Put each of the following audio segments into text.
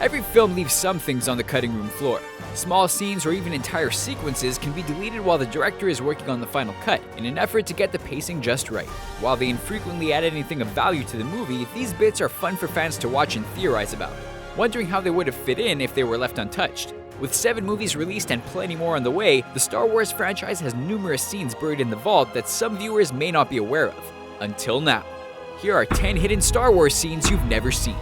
Every film leaves some things on the cutting room floor. Small scenes or even entire sequences can be deleted while the director is working on the final cut, in an effort to get the pacing just right. While they infrequently add anything of value to the movie, these bits are fun for fans to watch and theorize about, wondering how they would have fit in if they were left untouched. With 7 movies released and plenty more on the way, the Star Wars franchise has numerous scenes buried in the vault that some viewers may not be aware of. Until now. Here are 10 hidden Star Wars scenes you've never seen.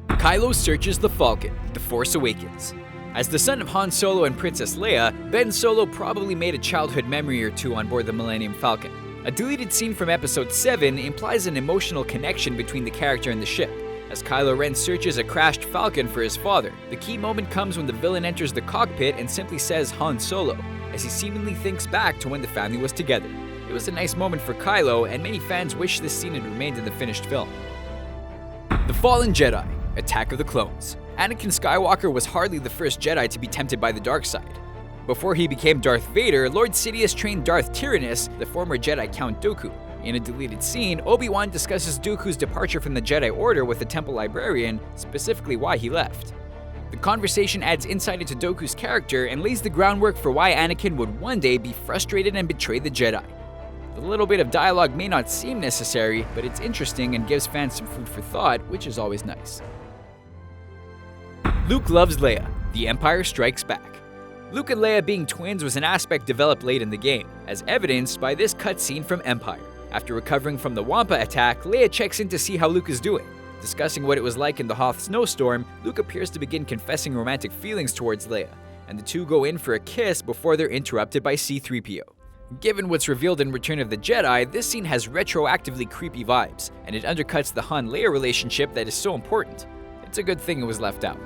Kylo searches the Falcon, The Force Awakens. As the son of Han Solo and Princess Leia, Ben Solo probably made a childhood memory or two on board the Millennium Falcon. A deleted scene from Episode 7 implies an emotional connection between the character and the ship. As Kylo Ren searches a crashed Falcon for his father, the key moment comes when the villain enters the cockpit and simply says Han Solo, as he seemingly thinks back to when the family was together. It was a nice moment for Kylo, and many fans wish this scene had remained in the finished film. The Fallen Jedi, Attack of the Clones. Anakin Skywalker was hardly the first Jedi to be tempted by the dark side. Before he became Darth Vader, Lord Sidious trained Darth Tyrannus, the former Jedi Count Dooku. In a deleted scene, Obi-Wan discusses Dooku's departure from the Jedi Order with the Temple Librarian, specifically why he left. The conversation adds insight into Dooku's character and lays the groundwork for why Anakin would one day be frustrated and betray the Jedi. The little bit of dialogue may not seem necessary, but it's interesting and gives fans some food for thought, which is always nice. Luke loves Leia, The Empire Strikes Back. Luke and Leia being twins was an aspect developed late in the game, as evidenced by this cutscene from Empire. After recovering from the Wampa Attack, Leia checks in to see how Luke is doing. Discussing what it was like in the Hoth snowstorm, Luke appears to begin confessing romantic feelings towards Leia, and the two go in for a kiss before they're interrupted by C-3PO. Given what's revealed in Return of the Jedi, this scene has retroactively creepy vibes, and it undercuts the Han-Leia relationship that is so important. It's a good thing it was left out.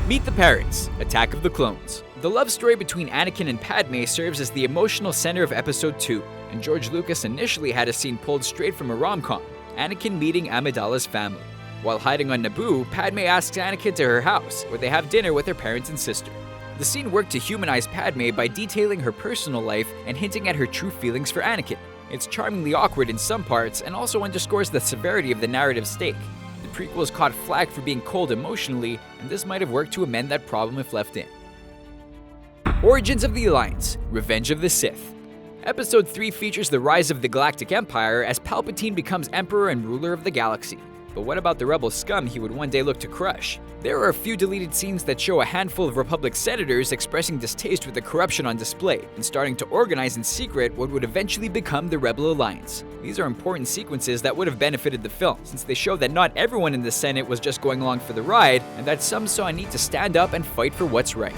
Meet the Parents, Attack of the Clones. The love story between Anakin and Padme serves as the emotional center of Episode 2, and George Lucas initially had a scene pulled straight from a rom-com, Anakin meeting Amidala's family. While hiding on Naboo, Padme asks Anakin to her house, where they have dinner with her parents and sister. The scene worked to humanize Padme by detailing her personal life and hinting at her true feelings for Anakin. It's charmingly awkward in some parts and also underscores the severity of the narrative stake. The prequels caught flack for being cold emotionally, and this might have worked to amend that problem if left in. Origins of the Alliance, Revenge of the Sith. Episode 3 features the rise of the Galactic Empire as Palpatine becomes Emperor and ruler of the galaxy. But what about the rebel scum he would one day look to crush? There are a few deleted scenes that show a handful of Republic senators expressing distaste with the corruption on display and starting to organize in secret what would eventually become the Rebel Alliance. These are important sequences that would have benefited the film, since they show that not everyone in the Senate was just going along for the ride, and that some saw a need to stand up and fight for what's right.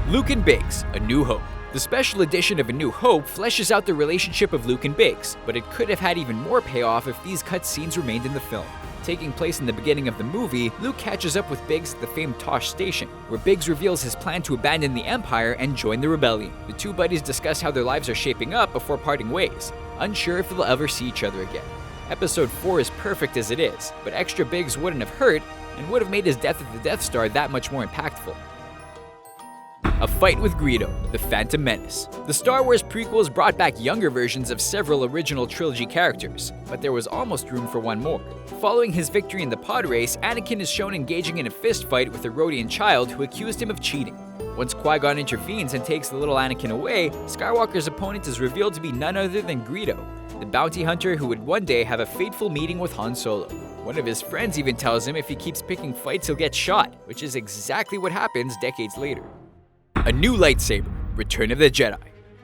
Luke and Biggs, A New Hope. The special edition of A New Hope fleshes out the relationship of Luke and Biggs, but it could have had even more payoff if these cut scenes remained in the film. Taking place in the beginning of the movie, Luke catches up with Biggs at the famed Tosh station, where Biggs reveals his plan to abandon the Empire and join the rebellion. The two buddies discuss how their lives are shaping up before parting ways, unsure if they'll ever see each other again. Episode 4 is perfect as it is, but extra Biggs wouldn't have hurt and would have made his death at the Death Star that much more impactful. A Fight with Greedo, The Phantom Menace. The Star Wars prequels brought back younger versions of several original trilogy characters, but there was almost room for one more. Following his victory in the pod race, Anakin is shown engaging in a fist fight with a Rodian child who accused him of cheating. Once Qui-Gon intervenes and takes the little Anakin away, Skywalker's opponent is revealed to be none other than Greedo, the bounty hunter who would one day have a fateful meeting with Han Solo. One of his friends even tells him if he keeps picking fights he'll get shot, which is exactly what happens decades later. A New Lightsaber, Return of the Jedi.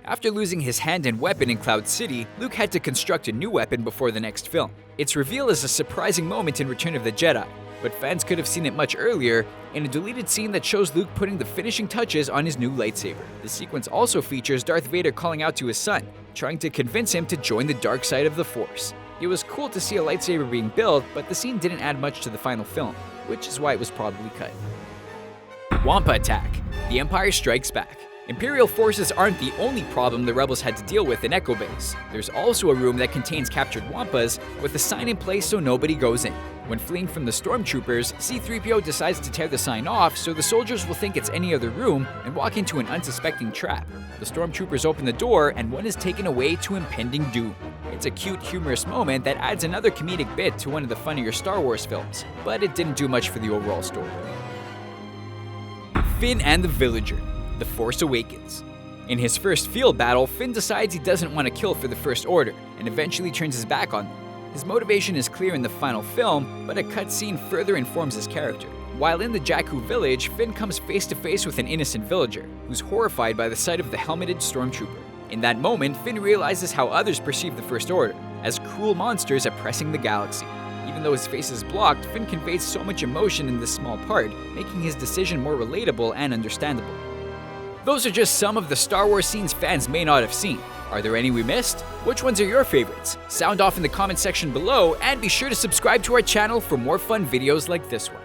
After losing his hand and weapon in Cloud City, Luke had to construct a new weapon before the next film. Its reveal is a surprising moment in Return of the Jedi, but fans could have seen it much earlier in a deleted scene that shows Luke putting the finishing touches on his new lightsaber. The sequence also features Darth Vader calling out to his son, trying to convince him to join the dark side of the Force. It was cool to see a lightsaber being built, but the scene didn't add much to the final film, which is why it was probably cut. Wampa Attack, The Empire Strikes Back. Imperial forces aren't the only problem the rebels had to deal with in Echo Base. There's also a room that contains captured Wampas with a sign in place so nobody goes in. When fleeing from the stormtroopers, C-3PO decides to tear the sign off so the soldiers will think it's any other room and walk into an unsuspecting trap. The stormtroopers open the door and one is taken away to impending doom. It's a cute, humorous moment that adds another comedic bit to one of the funnier Star Wars films, but it didn't do much for the overall story. Finn and the Villager, The Force Awakens. In his first field battle, Finn decides he doesn't want to kill for the First Order, and eventually turns his back on them. His motivation is clear in the final film, but a cutscene further informs his character. While in the Jakku village, Finn comes face to face with an innocent villager, who's horrified by the sight of the helmeted stormtrooper. In that moment, Finn realizes how others perceive the First Order, as cruel monsters oppressing the galaxy. Even though his face is blocked, Finn conveys so much emotion in this small part, making his decision more relatable and understandable. Those are just some of the Star Wars scenes fans may not have seen. Are there any we missed? Which ones are your favorites? Sound off in the comment section below, and be sure to subscribe to our channel for more fun videos like this one.